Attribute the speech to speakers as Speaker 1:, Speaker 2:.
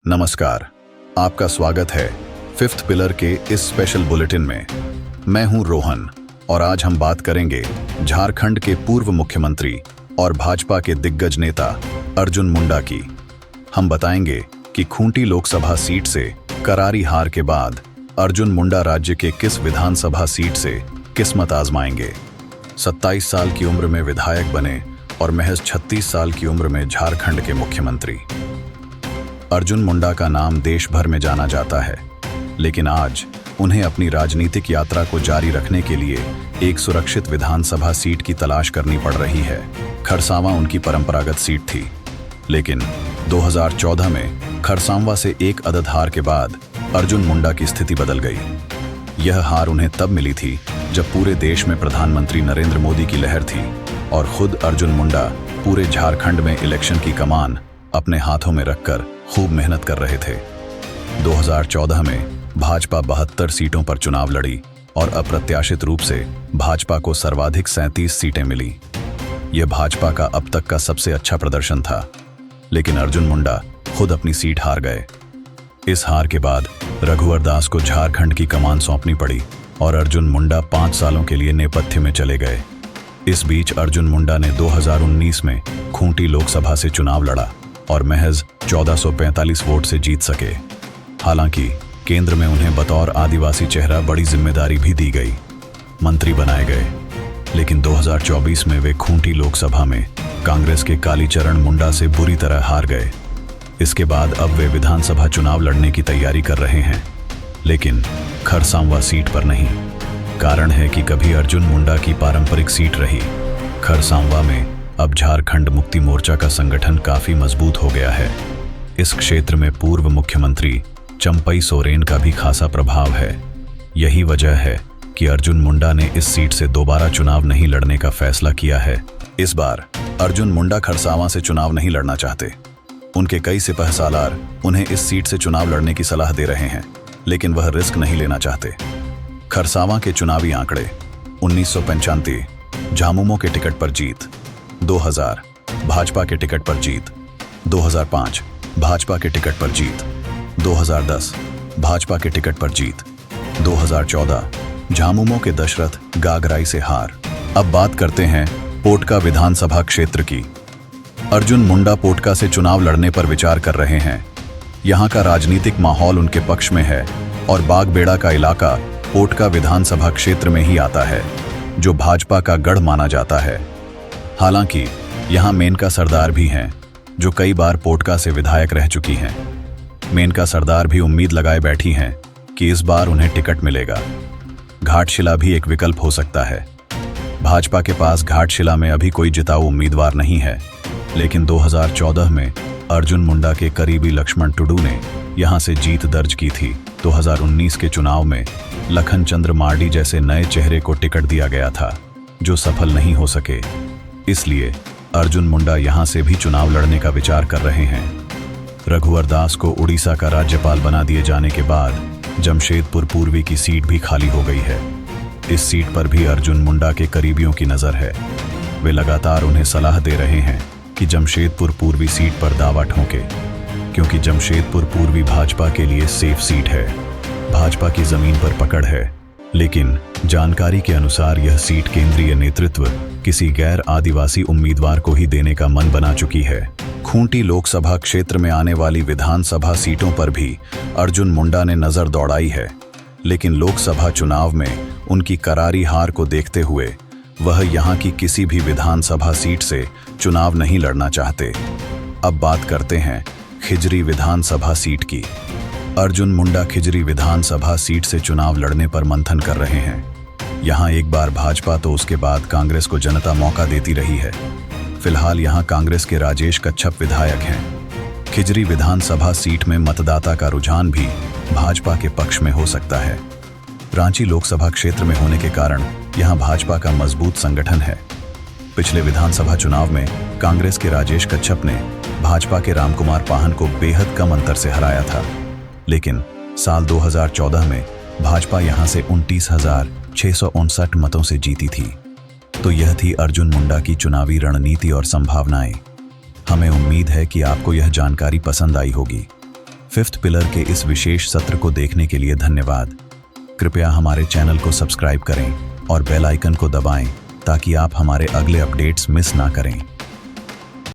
Speaker 1: नमस्कार, आपका स्वागत है फिफ्थ पिलर के इस स्पेशल बुलेटिन में। मैं हूं रोहन और आज हम बात करेंगे झारखंड के पूर्व मुख्यमंत्री और भाजपा के दिग्गज नेता अर्जुन मुंडा की। हम बताएंगे कि खूंटी लोकसभा सीट से करारी हार के बाद अर्जुन मुंडा राज्य के किस विधानसभा सीट से किस्मत आजमाएंगे। 27 साल की उम्र में विधायक बने और महज 36 साल की उम्र में झारखंड के मुख्यमंत्री। अर्जुन मुंडा का नाम देश भर में जाना जाता है, लेकिन आज उन्हें अपनी राजनीतिक यात्रा को जारी रखने के लिए एक सुरक्षित विधानसभा सीट की तलाश करनी पड़ रही है। खरसावां उनकी परंपरागत सीट थी, लेकिन 2014 में खरसावां से एक अदद हार के बाद अर्जुन मुंडा की स्थिति बदल गई। यह हार उन्हें तब मिली थी जब पूरे देश में प्रधानमंत्री नरेंद्र मोदी की लहर थी और खुद अर्जुन मुंडा पूरे झारखंड में इलेक्शन की कमान अपने हाथों में रखकर खूब मेहनत कर रहे थे। 2014 में भाजपा 72 सीटों पर चुनाव लड़ी और अप्रत्याशित रूप से भाजपा को सर्वाधिक 37 सीटें मिली। यह भाजपा का अब तक का सबसे अच्छा प्रदर्शन था, लेकिन अर्जुन मुंडा खुद अपनी सीट हार गए। इस हार के बाद रघुवर दास को झारखंड की कमान सौंपनी पड़ी और अर्जुन मुंडा 5 सालों के लिए नेपथ्य में चले गए। इस बीच अर्जुन मुंडा ने 2019 में खूंटी लोकसभा से चुनाव लड़ा और महज 1445 वोट से जीत सके। हालांकि केंद्र में उन्हें बतौर आदिवासी चेहरा बड़ी जिम्मेदारी भी दी गई, मंत्री बनाए गए। लेकिन 2024 में वे खूंटी लोकसभा में कांग्रेस के कालीचरण मुंडा से बुरी तरह हार गए। इसके बाद अब वे विधानसभा चुनाव लड़ने की तैयारी कर रहे हैं, लेकिन खरसावां सीट पर नहीं। कारण है कि कभी अर्जुन मुंडा की पारंपरिक सीट रही खरसावां में अब झारखंड मुक्ति मोर्चा का संगठन काफी मजबूत हो गया है। इस क्षेत्र में पूर्व मुख्यमंत्री चंपई सोरेन का भी खासा प्रभाव है। यही वजह है कि अर्जुन मुंडा ने इस सीट से दोबारा चुनाव नहीं लड़ने का फैसला किया है। इस बार अर्जुन मुंडा खरसावां से चुनाव नहीं लड़ना चाहते। उनके कई सिपहसालार उन्हें इस सीट से चुनाव लड़ने की सलाह दे रहे हैं, लेकिन वह रिस्क नहीं लेना चाहते। खरसावां के चुनावी आंकड़े: 1995 झामुमो के टिकट पर जीत, 2000 भाजपा के टिकट पर जीत, 2005 भाजपा के टिकट पर जीत, 2010 भाजपा के टिकट पर जीत, 2014 झामुमो के दशरथ गागराई से हार। अब बात करते हैं पोटका विधानसभा क्षेत्र की। अर्जुन मुंडा पोटका से चुनाव लड़ने पर विचार कर रहे हैं। यहां का राजनीतिक माहौल उनके पक्ष में है और बागबेड़ा का इलाका पोटका विधानसभा क्षेत्र में ही आता है, जो भाजपा का गढ़ माना जाता है। हालांकि यहां मेनका सरदार भी हैं, जो कई बार पोटका से विधायक रह चुकी हैं। मेनका सरदार भी उम्मीद लगाए बैठी हैं कि इस बार उन्हें टिकट मिलेगा। घाटशिला भी एक विकल्प हो सकता है। भाजपा के पास घाटशिला में अभी कोई जिताऊ उम्मीदवार नहीं है, लेकिन 2014 में अर्जुन मुंडा के करीबी लक्ष्मण टुडू ने यहां से जीत दर्ज की थी। 2019 के चुनाव में लखन चंद्र मार्डी जैसे नए चेहरे को टिकट दिया गया था, जो सफल नहीं हो सके। इसलिए अर्जुन मुंडा यहां से भी चुनाव लड़ने का विचार कर रहे हैं। रघुवर दास को उड़ीसा का राज्यपाल बना दिए जाने के बाद जमशेदपुर पूर्वी की सीट भी खाली हो गई है। इस सीट पर भी अर्जुन मुंडा के करीबियों की नजर है। वे लगातार उन्हें सलाह दे रहे हैं कि जमशेदपुर पूर्वी सीट पर दावा ठोंके, क्योंकि जमशेदपुर पूर्वी भाजपा के लिए सेफ सीट है। भाजपा की जमीन पर पकड़ है, लेकिन जानकारी के अनुसार यह सीट केंद्रीय नेतृत्व किसी गैर आदिवासी उम्मीदवार को ही देने का मन बना चुकी है। खूंटी लोकसभा क्षेत्र में आने वाली विधानसभा सीटों पर भी अर्जुन मुंडा ने नजर दौड़ाई है, लेकिन लोकसभा चुनाव में उनकी करारी हार को देखते हुए वह यहां की किसी भी विधानसभा सीट से चुनाव नहीं लड़ना चाहते। अब बात करते हैं खिजरी विधानसभा सीट की। अर्जुन मुंडा खिजरी विधानसभा सीट से चुनाव लड़ने पर मंथन कर रहे हैं। यहां एक बार भाजपा तो उसके बाद कांग्रेस को जनता मौका देती रही है। फिलहाल यहां कांग्रेस के राजेश कच्छप विधायक हैं। खिजरी विधानसभा सीट में मतदाता का रुझान भी भाजपा के पक्ष में हो सकता है। रांची लोकसभा क्षेत्र में होने के कारण यहां भाजपा का मजबूत संगठन है। पिछले विधानसभा चुनाव में कांग्रेस के राजेश कच्छप ने भाजपा के रामकुमार पाहन को बेहद कम अंतर से हराया था, लेकिन साल 2014 में भाजपा यहां से 29,659 मतों से जीती थी। तो यह थी अर्जुन मुंडा की चुनावी रणनीति और संभावनाएं। हमें उम्मीद है कि आपको यह जानकारी पसंद आई होगी। फिफ्थ पिलर के इस विशेष सत्र को देखने के लिए धन्यवाद। कृपया हमारे चैनल को सब्सक्राइब करें और बेल आइकन को दबाएं ताकि आप हमारे अगले अपडेट्स मिस ना करें।